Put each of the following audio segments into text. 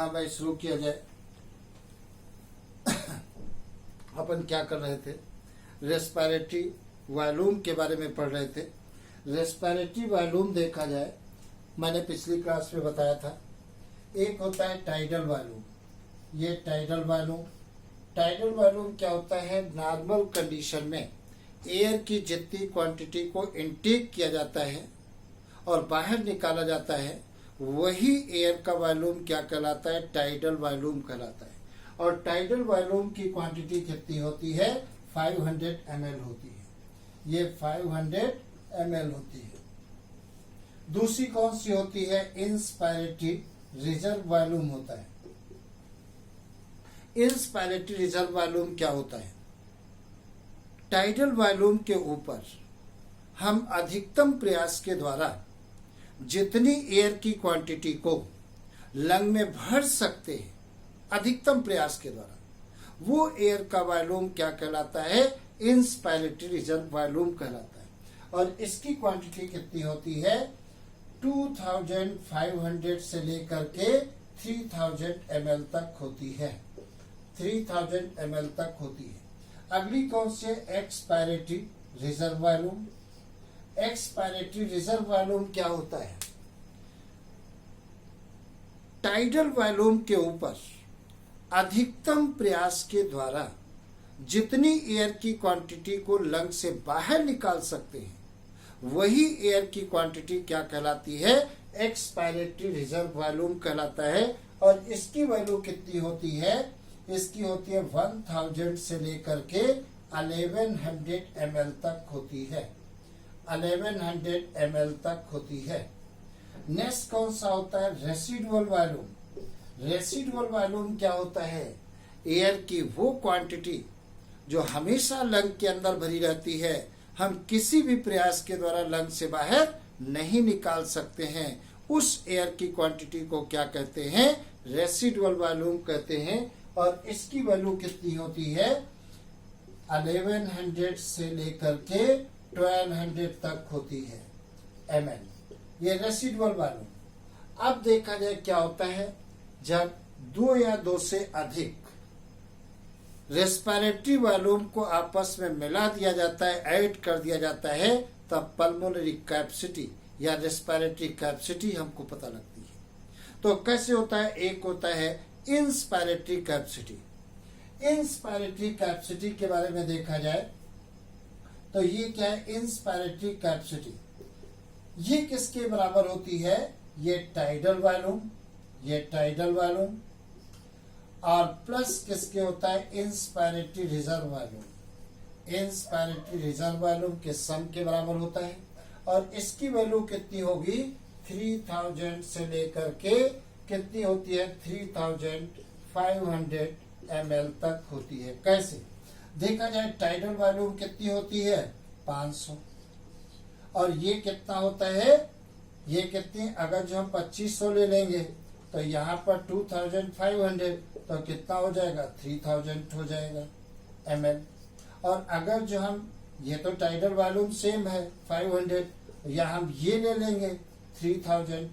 हाँ भाई, शुरू किया जाए। अपन क्या कर रहे थे? रेस्पिरेटरी वॉल्यूम के बारे में पढ़ रहे थे। रेस्पिरेटरी वॉल्यूम देखा जाए, मैंने पिछली क्लास में बताया था, एक होता है टाइडल वॉल्यूम। ये टाइडल वॉल्यूम क्या होता है? नॉर्मल कंडीशन में एयर की जितनी क्वांटिटी को इनटेक किया जाता है और बाहर निकाला जाता है, वही एयर का वॉल्यूम क्या कहलाता है? टाइडल वॉल्यूम कहलाता है। और टाइडल वॉल्यूम की क्वांटिटी कितनी होती है? 500 ml होती है। ये 500 ml होती है। दूसरी कौन सी होती है? इंस्पायरेटरी रिजर्व वॉल्यूम होता है। इंस्पायरेटरी रिजर्व वॉल्यूम क्या होता है? टाइडल वॉल्यूम के ऊपर हम अधिकतम प्रयास के द्वारा जितनी एयर की क्वांटिटी को लंग में भर सकते हैं, अधिकतम प्रयास के द्वारा, वो एयर का वॉल्यूम क्या कहलाता है? इंस्पायरेटरी रिजर्व वॉल्यूम कहलाता है। और इसकी क्वांटिटी कितनी होती है? 2500 से लेकर के 3000 ml तक होती है। 3000 ml तक होती है। अगली कौन सी है? Expiratory reserve volume. Expiratory reserve volume क्या होता है? टाइडल वॉल्यूम के ऊपर अधिकतम प्रयास के द्वारा जितनी एयर की क्वांटिटी को लंग से बाहर निकाल सकते हैं, वही एयर की क्वांटिटी क्या कहलाती है? एक्सपायरेटरी रिजर्व वॉल्यूम कहलाता है। और इसकी वैल्यू कितनी होती है? इसकी होती है 1000 से लेकर के 1100 ml तक होती है। 1100 ml तक होती है। नेक्स्ट कौन सा होता है? Residual volume. रेसिडुअल वॉल्यूम क्या होता है? एयर की वो क्वांटिटी जो हमेशा लंग के अंदर भरी रहती है, हम किसी भी प्रयास के द्वारा लंग से बाहर नहीं निकाल सकते हैं, उस एयर की क्वांटिटी को क्या कहते हैं? रेसिडुअल वॉल्यूम कहते हैं। और इसकी वैल्यू कितनी होती है? 1100 से लेकर के 1200 तक होती है ml। ये रेसिडुअल वॉल्यूम। अब देखा जाए क्या होता है, जब दो या दो से अधिक रेस्पिरेटरी वॉल्यूम को आपस में मिला दिया जाता है, ऐड कर दिया जाता है, तब पल्मोनरी कैपेसिटी या रेस्पिरेटरी कैपेसिटी हमको पता लगती है। तो कैसे होता है? एक होता है इंस्पायरेटरी कैपेसिटी। इंस्पायरेटरी कैपेसिटी के बारे में देखा जाए तो ये क्या है? इंस्पायरेटरी कैपेसिटी ये किसके बराबर होती है? ये टाइडल वॉल्यूम, ये टाइडल वॉल्यूम, और प्लस किसके होता है? Inspiratory reserve volume. Inspiratory reserve volume के सम के बराबर होता है। और इसकी वैल्यू कितनी होगी? 3000 से लेकर के कितनी होती है? 3500 ml तक होती है। कैसे देखा जाए? टाइडल वॉल्यूम कितनी होती है? 500। और ये कितना होता है? ये कितनी, अगर जो हम 2500 ले लेंगे तो यहाँ पर 2500, तो कितना हो जाएगा? 3000 हो जाएगा ml। और अगर जो हम, ये तो टाइडल वॉल्यूम सेम है 500, या हम ये ले लेंगे 3000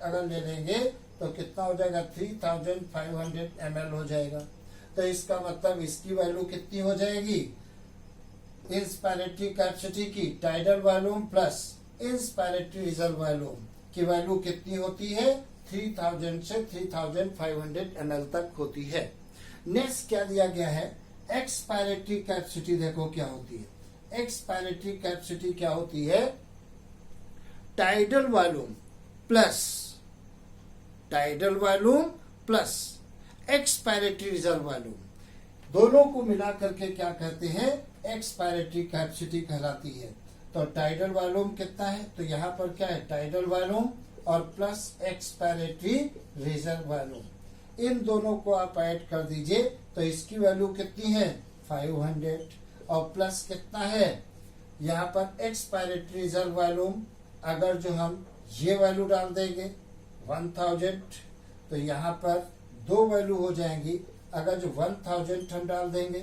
अगर ले लेंगे तो कितना हो जाएगा? 3500 ml हो जाएगा। तो इसका मतलब इसकी वैल्यू कितनी हो जाएगी? इंस्पायरेटरी कैपेसिटी की tidal volume plus inspiratory reserve volume की वैल्यू कितनी होती है? 3000 से 3500 ml तक होती है। नेक्स्ट क्या दिया गया है? एक्सपायरेटरी कैपेसिटी देखो क्या होती है। एक्सपायरेटरी कैपेसिटी क्या होती है? Tidal volume plus expiratory reserve volume, दोनों को मिला करके क्या कहते हैं? एक्सपायरेटरी कैपेसिटी कहलाती है। तो टाइडल वॉल्यूम कितना है? तो यहाँ पर क्या है? टाइडल वॉल्यूम और प्लस एक्सपायरेटरी रिजर्व वॉल्यूम, इन दोनों को आप ऐड कर दीजिए तो इसकी वैल्यू कितनी है? 500। और प्लस कितना है? यहाँ पर एक्सपायरेटरी रिजर्व वॉल्यूम, अगर जो हम ये वैल्यू डाल देंगे 1000, तो यहाँ पर दो वैल्यू हो जाएंगी। अगर जो 1000 हम डाल देंगे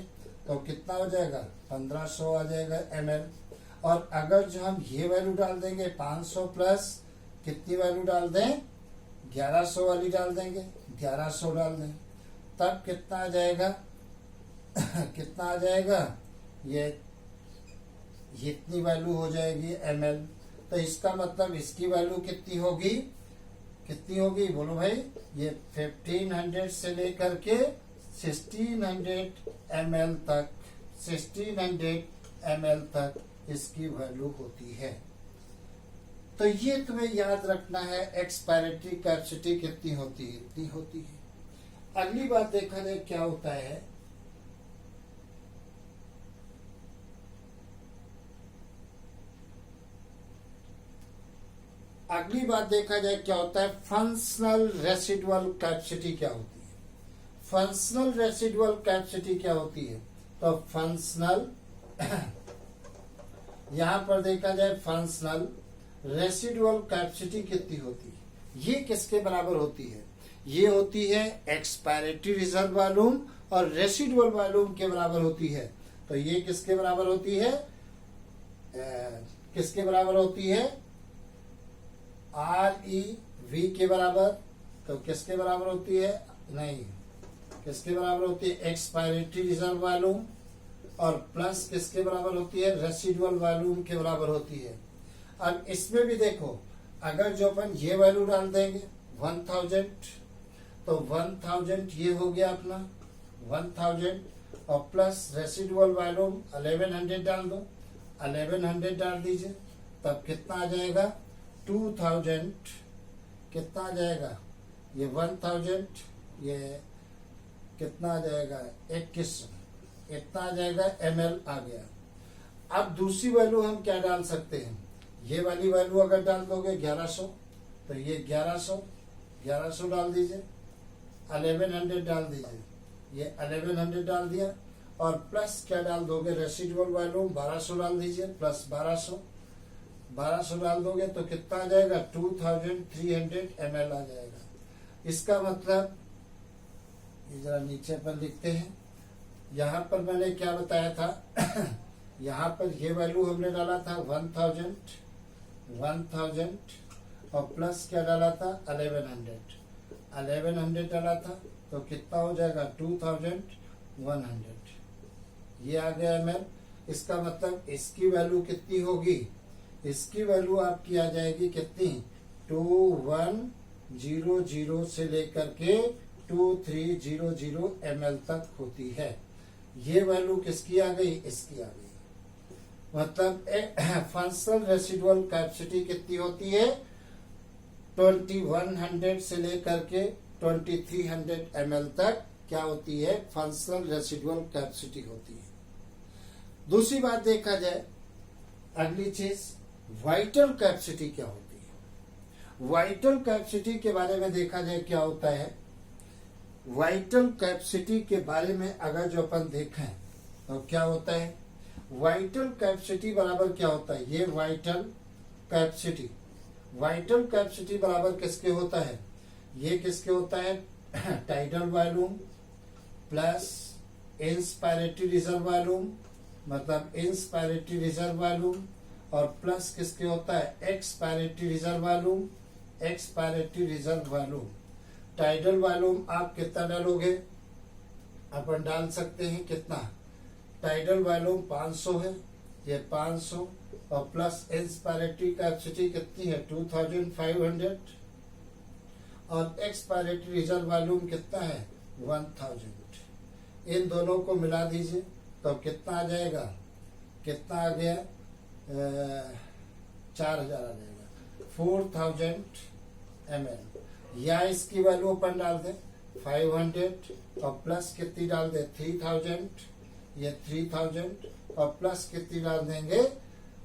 तो कितना हो जाएगा? 1500 आ जाएगा ml। और अगर जो हम ये वैल्यू डाल देंगे 500 प्लस कितनी वैल्यू डाल दें? 1100 वाली डाल देंगे, 1100 डाल दें, तब कितना आ जाएगा कितना आ जाएगा, ये इतनी वैल्यू हो जाएगी ml। तो इसका मतलब इसकी वैल्यू कितनी होगी, कितनी होगी बोलो भाई, ये 1500 से लेकर के 1600 ml तक, 1600 ml तक इसकी वैल्यू होती है। तो ये तुम्हें याद रखना है, एक्सपायरेटरी कैपेसिटी कितनी होती है, इतनी होती है। अगली बात देखा जाए क्या होता है, अगली बात देखा जाए क्या होता है, फंक्शनल रेसिडुअल कैपेसिटी क्या होती है। फंक्शनल रेसिडुअल कैपेसिटी क्या होती है, तो फंक्शनल यहां पर देखा जाए फंक्शनल रेसिडुअल कैपेसिटी कितनी होती है, ये किसके बराबर होती है, ये होती है एक्सपायरेटरी रिजर्व वॉल्यूम और रेसिडुअल वॉल्यूम के बराबर होती है। तो ये किसके बराबर होती है, किसके बराबर होती है, REV के बराबर। तो किसके बराबर होती है, नहीं, किसके बराबर होती है, एक्सपायरेटरी रिजर्व वॉल्यूम, और प्लस किसके बराबर होती है, रेसिडुअल वॉल्यूम के बराबर होती है। अब इसमें भी देखो, अगर जो अपन ये वैल्यू डाल देंगे 1000, तो 1000 ये हो गया अपना 1000, और प्लस रेसिडुअल वॉल्यूम 1100 डाल दो, 1100 डाल दीजिए, तब कितना आ जाएगा 2000, कितना आ जाएगा, ये 1000, ये कितना आ जाएगा 21, इतना आ जाएगा ml आ गया। अब दूसरी वैल्यू हम क्या डाल सकते हैं, ये वाली वैल्यू अगर डाल दोगे 1100, तो ये 1100 डाल दीजिए, 1100 डाल दीजिए, ये 1100 डाल दिया, और प्लस क्या डाल दोगे, रेसिडुअल वॉल्यूम 1200 डाल दीजिए, प्लस 1200 डाल दोगे तो कितना आ जाएगा 2300 ml आ जाएगा। इसका मतलब ये जरा नीचे पर लिखते हैं, यहाँ पर मैंने क्या बताया था यहाँ पर ये वैल्यू हमने डाला था 1000 और प्लस क्या डाला था 1100 डाला था, तो कितना हो जाएगा 2100, ये आ गया ml। इसका मतलब इसकी वैल्यू कितनी होगी, इसकी वैल्यू आपकी आ जाएगी कितनी, 2100 से लेकर के 2300 ml तक होती है। ये वैल्यू किसकी आ गई, इसकी आ गई। मतलब फंक्शनल रेसिडुअल कैपेसिटी कितनी होती है, 2100 से लेकर के 2300 ml तक क्या होती है, फंक्शनल रेसिडुअल कैपेसिटी होती है। दूसरी बात देखा जाए, अगली चीज वाइटल कैपेसिटी क्या होती है। वाइटल कैपेसिटी के बारे में देखा जाए क्या होता है, वाइटल कैपेसिटी के बारे में अगर जो अपन देखें तो क्या होता है, वाइटल कैपेसिटी बराबर क्या होता है, ये वाइटल कैपेसिटी बराबर किसके होता है, ये किसके होता है, tidal volume plus inspiratory reserve volume, मतलब इंस्पायरेटरी रिजर्व वॉल्यूम, और प्लस किसके होता है, expiratory reserve volume. Tidal volume आप कितना डालोगे, अपन डाल सकते हैं कितना, टाइडल वॉल्यूम 500 है, ये 500, और प्लस इंस्पायरेटरी कैपेसिटी कितनी है 2500, और एक्सपायरेटरी रिजर्व वॉल्यूम कितना है 1000। इन दोनों को मिला दीजिए तो कितना आ जाएगा, कितना आ गया 4000 आ जाएगा, 4000 ml। या इसकी वैल्यू अपन डाल दे 500, और प्लस कितनी डाल दे 3000, ये 3000, और प्लस कितनी डाल देंगे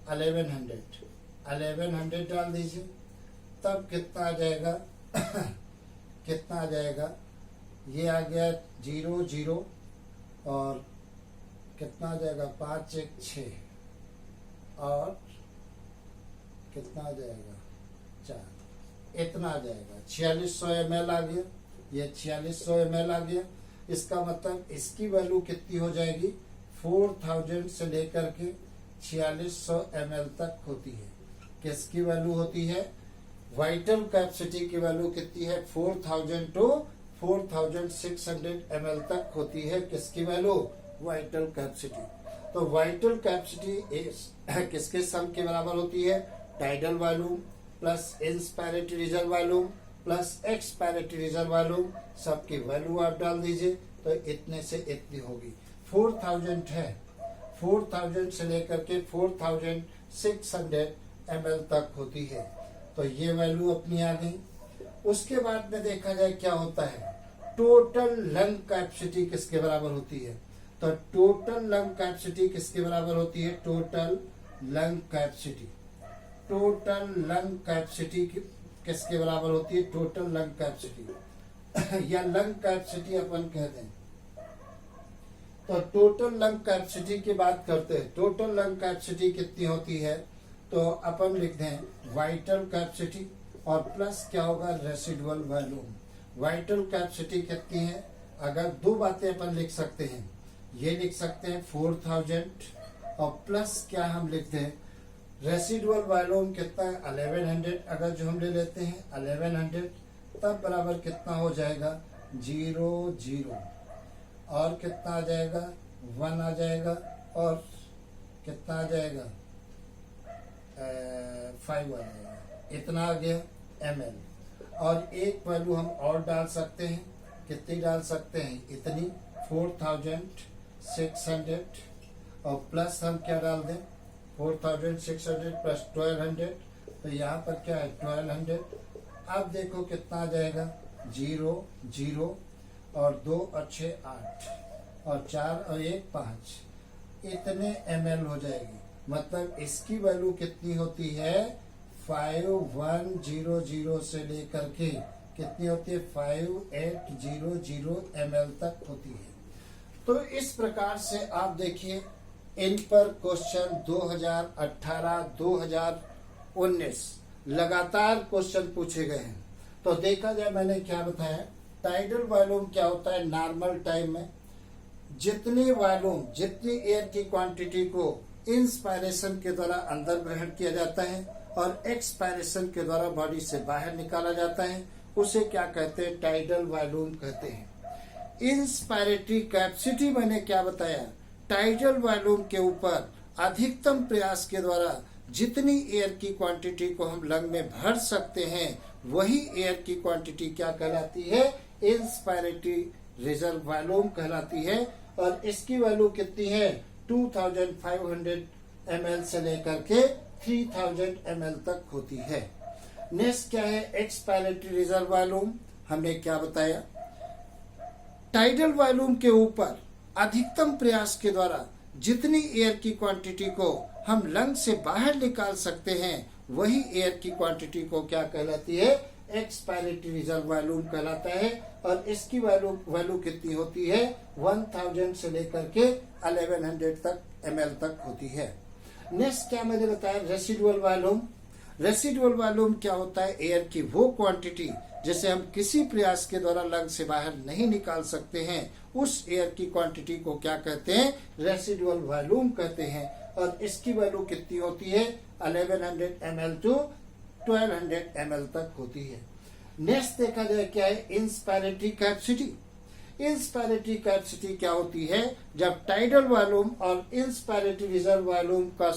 1100 डाल दीजिए, तब कितना आ जाएगा कितना आ जाएगा, ये आ गया 00, और कितना आ जाएगा 5 1 6, और कितना आ जाएगा 4, इतना आ जाएगा 4600 ml आ गया, ये 4600 ml आ गया। इसका मतलब इसकी वैल्यू कितनी हो जाएगी, 4000 से लेकर के 4600 ml तक होती है। किसकी वैल्यू होती है, वाइटल कैपेसिटी की वैल्यू कितनी है 4000 टू 4600 ml तक होती है। किसकी वैल्यू? Vital capacity. तो वाइटल कैपेसिटी किसके सम के बराबर होती है? Tidal volume plus inspiratory reserve volume plus expiratory reserve volume, सबकी वैल्यू आप डाल दीजिए तो इतने से इतनी होगी। 4000 है, 4000 से लेकर के 4600 ml तक होती है। तो ये वैल्यू अपनी आ गई। उसके बाद में देखा जाए क्या होता है, टोटल लंग कैपेसिटी किसके बराबर होती है? तो टोटल लंग कैपेसिटी किसके बराबर होती है? Total lung capacity, total lung capacity किसके बराबर होती है? टोटल लंग कैपेसिटी या लंग कैपेसिटी अपन कहते हैं। तो टोटल लंग कैपेसिटी की बात करते हैं। टोटल लंग कैपेसिटी कितनी होती है? तो अपन लिख दें वाइटल कैपेसिटी और प्लस क्या होगा? Residual volume. वाइटल कैपेसिटी कितनी है? अगर दो बातें अपन लिख सकते हैं, ये लिख सकते हैं 4000 और प्लस क्या हम लिख दें रेसिडुअल वॉल्यूम कितना है? 1100। अगर जो हम ले लेते हैं 1100 तब बराबर कितना हो जाएगा? 0 0 और कितना आ जाएगा? 1 आ जाएगा और कितना आ जाएगा? 5 आ जाएगा। इतना आ गया ml। और एक वैल्यू हम और डाल सकते हैं। कितनी डाल सकते हैं? इतनी 4600 और प्लस हम क्या डाल दें 4600 प्लस 1200। तो यहाँ पर क्या है 1200। अब देखो कितना आ जाएगा? 0 0 और 2 और 6 8 और 4 और 1 5, इतने ml हो जाएगी। मतलब इसकी वैल्यू कितनी होती है? 5100 से लेकर के कितनी होती है? 5800 ml तक होती है। तो इस प्रकार से आप देखिए इन पर क्वेश्चन 2018-2019 लगातार क्वेश्चन पूछे गए हैं। तो देखा जाए मैंने क्या बताया, टाइडल वॉल्यूम क्या होता है? नॉर्मल टाइम में जितनी वॉल्यूम, जितनी एयर की क्वांटिटी को इंस्पायरेशन के द्वारा अंदर ग्रहण किया जाता है और एक्सपायरेशन के द्वारा बॉडी से बाहर निकाला जाता है, उसे क्या कहते हैं? टाइडल वॉल्यूम कहते हैं। इंस्पायरेटरी कैपेसिटी मैंने क्या बताया? टाइडल वॉल्यूम के ऊपर अधिकतम प्रयास के द्वारा जितनी एयर की क्वांटिटी को हम लंग में भर सकते हैं, वही एयर की क्वांटिटी क्या कहलाती है? इंस्पायरेटरी रिजर्व वॉल्यूम कहलाती है। और इसकी वैल्यू कितनी है? 2500 ml से लेकर के 3000 ml तक होती है। नेक्स्ट क्या है? Expiratory reserve volume. हमने क्या बताया? टाइडल वॉल्यूम के ऊपर अधिकतम प्रयास के द्वारा जितनी एयर की क्वांटिटी को हम लंग से बाहर निकाल सकते हैं, वही एयर की क्वांटिटी को क्या कहलाती है? एक्सपायरेटरी रिजर्व वॉल्यूम कहलाता है। और इसकी वैल्यू कितनी होती है? 1000 से लेकर के 1100 तक ml तक होती है। नेक्स्ट क्या मैंने बताया? Residual volume. रेसिडुअल वॉल्यूम क्या होता है? एयर की वो क्वांटिटी जिसे हम किसी प्रयास के द्वारा लंग से बाहर नहीं निकाल सकते हैं, उस एयर की क्वांटिटी को क्या कहते हैं? रेसिडुअल वॉल्यूम कहते हैं। और इसकी वैल्यू कितनी होती है? 1100 ml टू 1200 ml तक होती है। नेक्स्ट देखा जाए क्या है? Inspiratory capacity. इंस्पायरेटरी कैपेसिटी क्या होती है? जब टाइडल वॉल्यूम और इंस्पायरेटरी रिजर्व वॉल्यूम का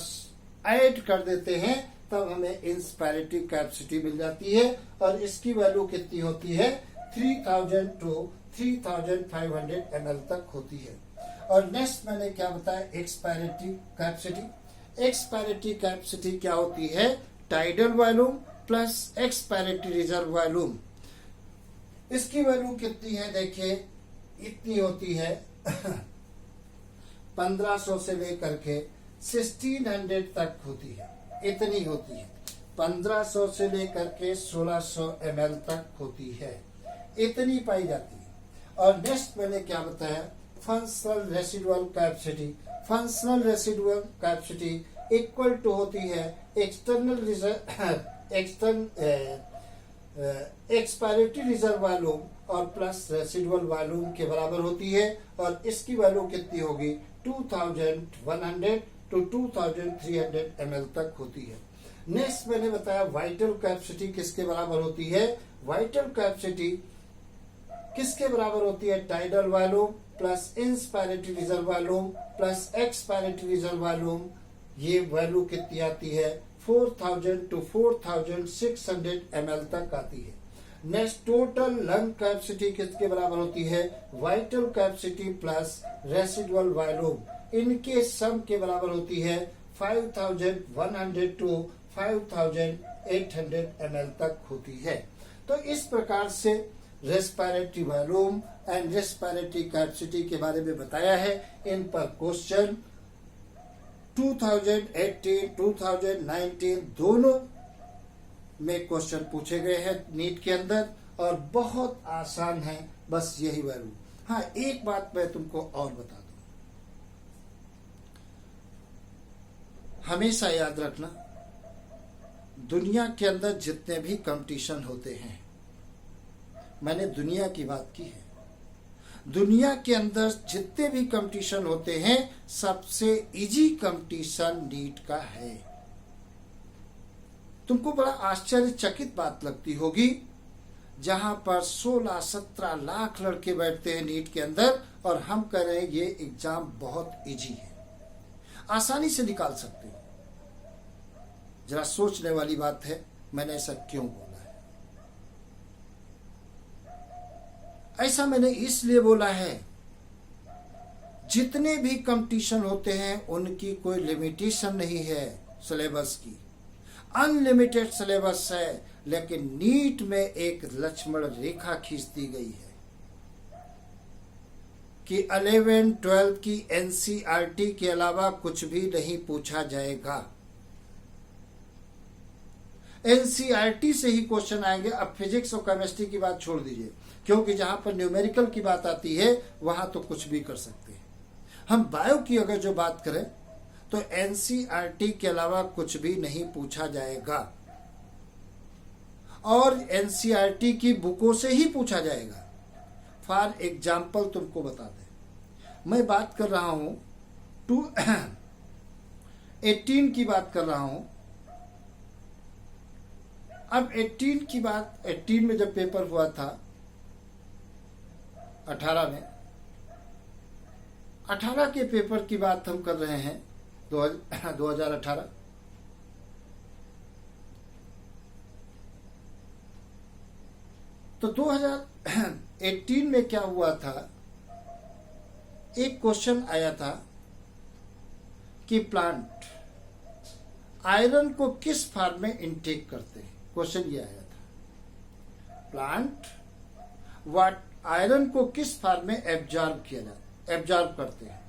ऐड कर देते हैं तब हमें इंस्पायरेटरी कैपेसिटी मिल जाती है। और इसकी वैल्यू कितनी होती है? 3000 टू 3500 ml तक होती है। और नेक्स्ट मैंने क्या बताया? Expiratory capacity. एक्सपायरेटरी कैपेसिटी क्या होती है? Tidal volume plus expiratory reserve volume. इसकी वैल्यू कितनी है? देखिए इतनी होती है 1500 से लेकर के 1600 तक होती है। इतनी होती है। 1500 से लेकर के 1600 ml तक होती है, इतनी पाई जाती है। और नेक्स्ट मैंने क्या बताया? Functional residual capacity. Functional residual capacity equal to होती है एक्सपायरेटरी रिजर्व वॉल्यूम और प्लस रेसिडुअल वॉल्यूम के बराबर होती है। और इसकी वैल्यू कितनी होगी? 2100 टू 2300 ml तक होती है। नेक्स्ट मैंने बताया वाइटल कैपेसिटी किसके बराबर होती है। वाइटल कैपेसिटी किसके बराबर होती है। Tidal volume plus inspiratory reserve volume plus expiratory reserve volume. ये वैल्यू कितनी आती है 4000 टू 4600 ml तक आती है। नेक्स्ट टोटल लंग कैपेसिटी किसके बराबर होती है। Vital capacity plus residual volume, इनके सम के बराबर होती है 5100 टू 5800 ml तक होती है। तो इस प्रकार से respiratory volume and respiratory capacity के बारे में बताया है। इन पर क्वेश्चन 2018, 2019 दोनों में क्वेश्चन पूछे गए हैं नीट के अंदर और बहुत आसान है, बस यही वैल्यू। हाँ, एक बात मैं तुमको और बता दूं, हमेशा याद रखना दुनिया के अंदर जितने भी कंपटीशन होते हैं, मैंने दुनिया की बात की है, दुनिया के अंदर जितने भी कंपटीशन होते हैं सबसे इजी कंपटीशन नीट का है। तुमको बड़ा आश्चर्यचकित बात लगती होगी, जहां पर 16-17 लाख लड़के बैठते हैं नीट के अंदर और हम कह रहे हैं ये एग्जाम बहुत इजी है, आसानी से निकाल सकते हो। जरा सोचने वाली बात है, मैंने ऐसा क्यों बोला है। ऐसा मैंने इसलिए बोला है, जितने भी कंपटीशन होते हैं उनकी कोई लिमिटेशन नहीं है सिलेबस की, अनलिमिटेड सिलेबस है। लेकिन नीट में एक लक्ष्मण रेखा खींच दी गई है कि 11, 12 की एनसीईआरटी के अलावा कुछ भी नहीं पूछा जाएगा। एनसीईआरटी से ही क्वेश्चन आएंगे। अब फिजिक्स और केमिस्ट्री की बात छोड़ दीजिए, क्योंकि जहां पर न्यूमेरिकल की बात आती है वहां तो कुछ भी कर सकते हैं। हम बायो की अगर जो बात करें तो एनसीईआरटी के अलावा कुछ भी नहीं पूछा जाएगा और एनसीईआरटी की बुकों से ही पूछा जाएगा। फॉर एग्जाम्पल तुमको बता दें, मैं बात कर रहा हूं 18 की बात कर रहा हूं। अब 18 की बात, 18 में जब पेपर हुआ था 18 में, 18 के पेपर की बात हम कर रहे हैं 2018। तो 2018 में क्या हुआ था, एक क्वेश्चन आया था कि प्लांट आयरन को किस फॉर्म में इनटेक करते हैं। क्वेश्चन ये आया था, प्लांट वाट आयरन को किस फॉर्म में एब्जॉर्ब करते हैं।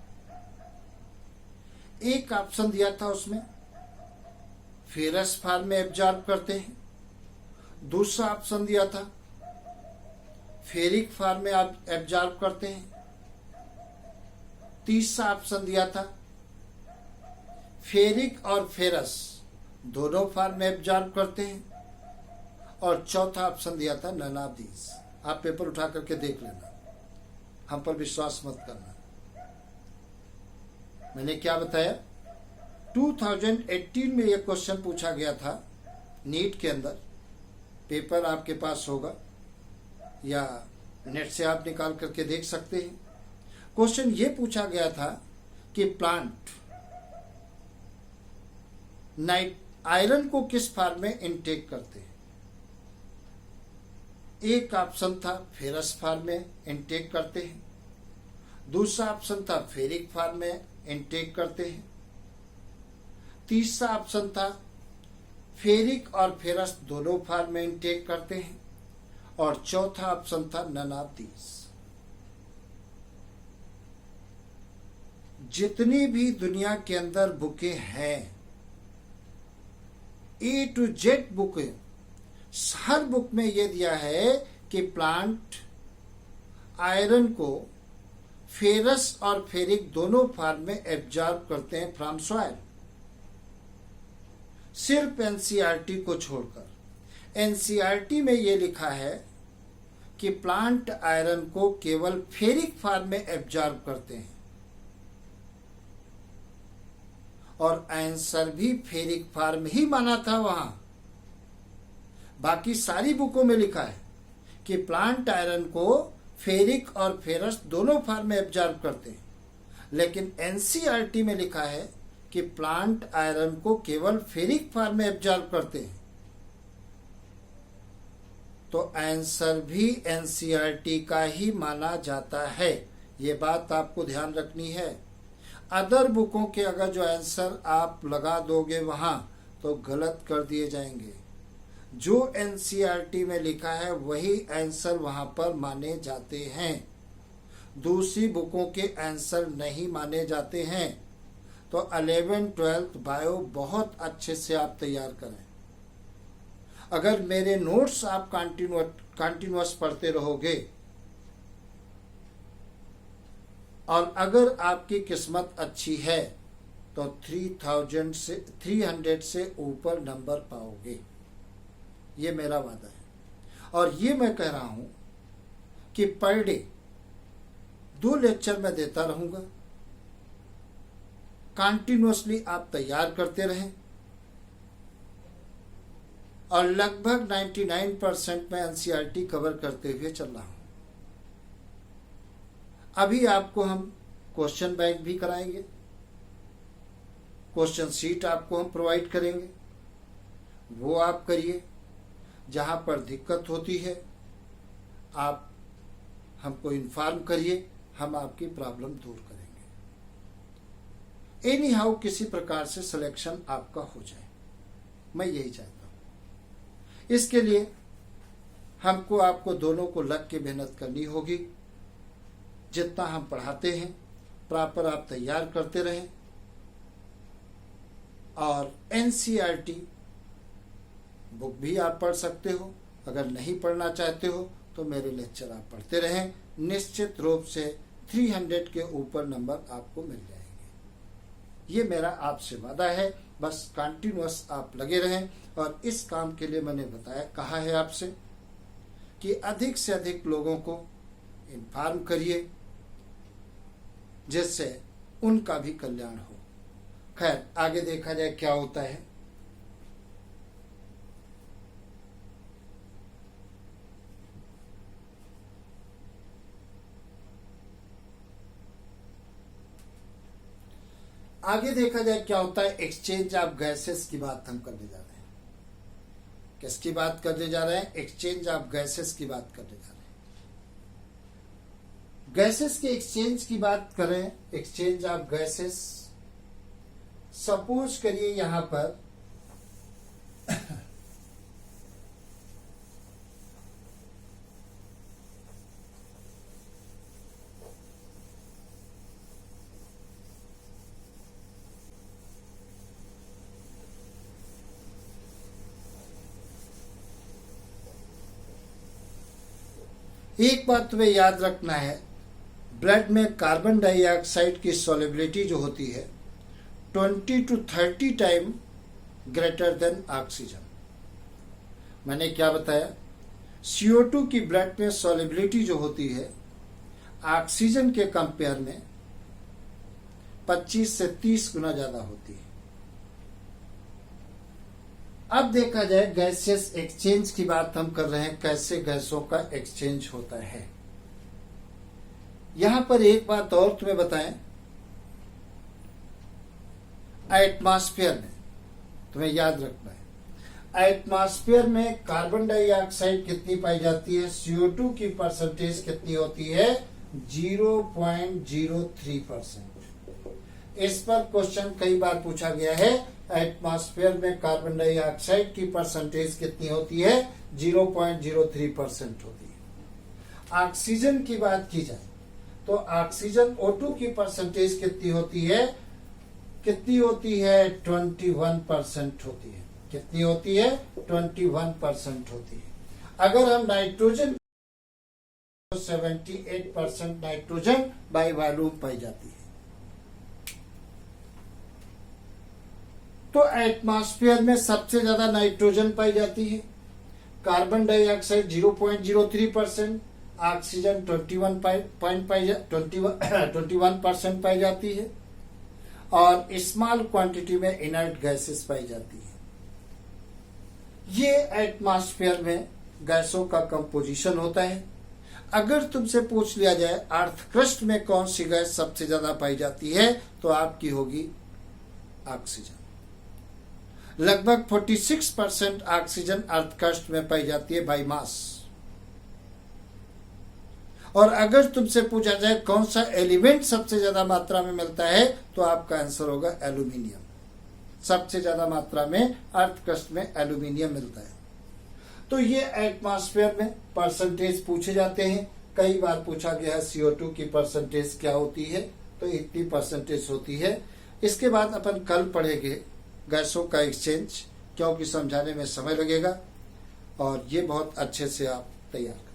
एक ऑप्शन दिया था उसमें फेरस फॉर्म में एब्जॉर्ब करते हैं, दूसरा ऑप्शन दिया था फेरिक फॉर्म में एब्जॉर्ब करते हैं, तीसरा ऑप्शन दिया था फेरिक और फेरस दोनों फॉर्म में एब्जॉर्ब करते हैं और चौथा ऑप्शन दिया था नन ऑफ दीज। आप पेपर उठा करके देख लेना, हम पर विश्वास मत करना। मैंने क्या बताया, 2018 में यह क्वेश्चन पूछा गया था नीट के अंदर। पेपर आपके पास होगा या नेट से आप निकाल करके देख सकते हैं। क्वेश्चन ये पूछा गया था कि प्लांट आयरन को किस फॉर्म में इनटेक करते हैं। एक ऑप्शन था फेरस फॉर्म में इनटेक करते हैं, दूसरा ऑप्शन था फेरिक फॉर्म में इनटेक करते हैं, तीसरा ऑप्शन था फेरिक और फेरस दोनों फॉर्म में इनटेक करते हैं और चौथा ऑप्शन था नन ऑफ दीज। जितनी भी दुनिया के अंदर बुकें हैं, A to Z बुक है, हर बुक में यह दिया है कि प्लांट आयरन को फेरस और फेरिक दोनों फॉर्म में एब्जॉर्ब करते हैं फ्रॉम सॉइल, सिर्फ एनसीईआरटी को छोड़कर। एनसीईआरटी में यह लिखा है कि प्लांट आयरन को केवल फेरिक फॉर्म में एब्जॉर्ब करते हैं और आंसर भी फेरिक फॉर्म ही माना था वहां। बाकी सारी बुकों में लिखा है कि प्लांट आयरन को फेरिक और फेरस दोनों फॉर्म में एब्जॉर्ब करते हैं, लेकिन एनसीईआरटी में लिखा है कि प्लांट आयरन को केवल फेरिक फॉर्म में एब्जॉर्ब करते हैं। तो आंसर भी एनसीईआरटी का ही माना जाता है। ये बात आपको ध्यान रखनी है। अदर बुकों के अगर जो आंसर आप लगा दोगे वहां तो गलत कर दिए जाएंगे। जो एनसीईआरटी में लिखा है वही आंसर वहां पर माने जाते हैं, दूसरी बुकों के आंसर नहीं माने जाते हैं। तो 11th 12th बायो बहुत अच्छे से आप तैयार करें। अगर मेरे नोट्स आप कंटिन्यूअस पढ़ते रहोगे और अगर आपकी किस्मत अच्छी है तो 300 से ऊपर नंबर पाओगे, ये मेरा वादा है। और ये मैं कह रहा हूं कि पर डे 2 लेक्चर मैं देता रहूंगा। कंटिन्यूअसली आप तैयार करते रहें और लगभग 99% में एनसीईआरटी कवर करते हुए चल रहा हूं। अभी आपको हम क्वेश्चन बैंक भी कराएंगे, क्वेश्चन शीट आपको हम प्रोवाइड करेंगे, वो आप करिए। जहां पर दिक्कत होती है आप हमको इन्फॉर्म करिए, हम आपकी प्रॉब्लम दूर करेंगे। एनी हाउ किसी प्रकार से सिलेक्शन आपका हो जाए, मैं यही चाहता हूं। इसके लिए हमको आपको दोनों को लग के मेहनत करनी होगी। जितना हम पढ़ाते हैं प्रॉपर आप तैयार करते रहें। और एनसीईआरटी बुक भी आप पढ़ सकते हो। अगर नहीं पढ़ना चाहते हो तो मेरे लेक्चर आप पढ़ते रहें, निश्चित रूप से 300 के ऊपर नंबर आपको मिल जाएंगे। ये मेरा आपसे वादा है। बस कंटिन्यूअस आप लगे रहें। और इस काम के लिए मैंने कहा है आपसे कि अधिक से अधिक लोगों को इन्फॉर्म करिए, जिससे उनका भी कल्याण हो। खैर, आगे देखा जाए क्या होता है। आगे देखा जाए क्या होता है। एक्सचेंज ऑफ गैसेस की बात हम करने जा रहे हैं। किसकी बात करने जा रहे हैं? एक्सचेंज ऑफ गैसेस की बात करने जा रहे हैं। गैसेस के एक्सचेंज की बात करें, एक्सचेंज ऑफ गैसेस। सपोज करिए यहां पर एक बात तुम्हें याद रखना है, ब्लड में कार्बन डाइऑक्साइड की सॉल्युबिलिटी जो होती है 20 to 30 time greater than oxygen. मैंने क्या बताया? CO2 की ब्लड में सॉल्युबिलिटी जो होती है ऑक्सीजन के कंपेयर में 25 से 30 गुना ज्यादा होती है। अब देखा जाए गैसेस एक्सचेंज की बात हम कर रहे हैं, कैसे गैसों का एक्सचेंज होता है। यहां पर एक बात और तुम्हें बताएं, एटमॉस्फेयर में तुम्हें याद रखना है, एटमॉस्फेयर में कार्बन डाइऑक्साइड कितनी पाई जाती है? CO2 की परसेंटेज कितनी होती है? 0.03%। इस पर क्वेश्चन कई बार पूछा गया है। एटमॉस्फेयर में कार्बन डाइऑक्साइड की परसेंटेज कितनी होती है? 0.03% होती है। ऑक्सीजन की बात की जाए तो ऑक्सीजन O2 की परसेंटेज कितनी होती है? 21% होती है। कितनी होती है? 21% होती है। अगर हम नाइट्रोजन 78% नाइट्रोजन बाय वॉल्यूम पाई जाती है। तो एटमॉस्फेयर में सबसे ज्यादा नाइट्रोजन पाई जाती है, कार्बन डाइऑक्साइड 0.03%, ऑक्सीजन 21% पाई जाती है। और स्मॉल क्वांटिटी में इनर्ट गैसेस पाई जाती है। ये एटमॉस्फेयर में गैसों का कंपोजिशन होता है। अगर तुमसे पूछ लिया जाए अर्थ क्रस्ट में कौन सी गैस सबसे ज्यादा पाई जाती है, तो आपकी होगी ऑक्सीजन। लगभग 46% ऑक्सीजन अर्थ क्रस्ट में पाई जाती है बाई मास। और अगर तुमसे पूछा जाए कौन सा एलिमेंट सबसे ज्यादा मात्रा में मिलता है, तो आपका आंसर होगा एल्यूमिनियम। सबसे ज्यादा मात्रा में अर्थ क्रस्ट में एल्यूमिनियम मिलता है। तो ये एटमॉस्फेयर में परसेंटेज पूछे जाते हैं। कई बार पूछा गया है CO2 की परसेंटेज क्या होती है, तो इतनी परसेंटेज होती है। इसके बाद अपन कल पढ़ेंगे गैसों का एक्सचेंज, क्योंकि समझाने में समय लगेगा और ये बहुत अच्छे से आप तैयार करें।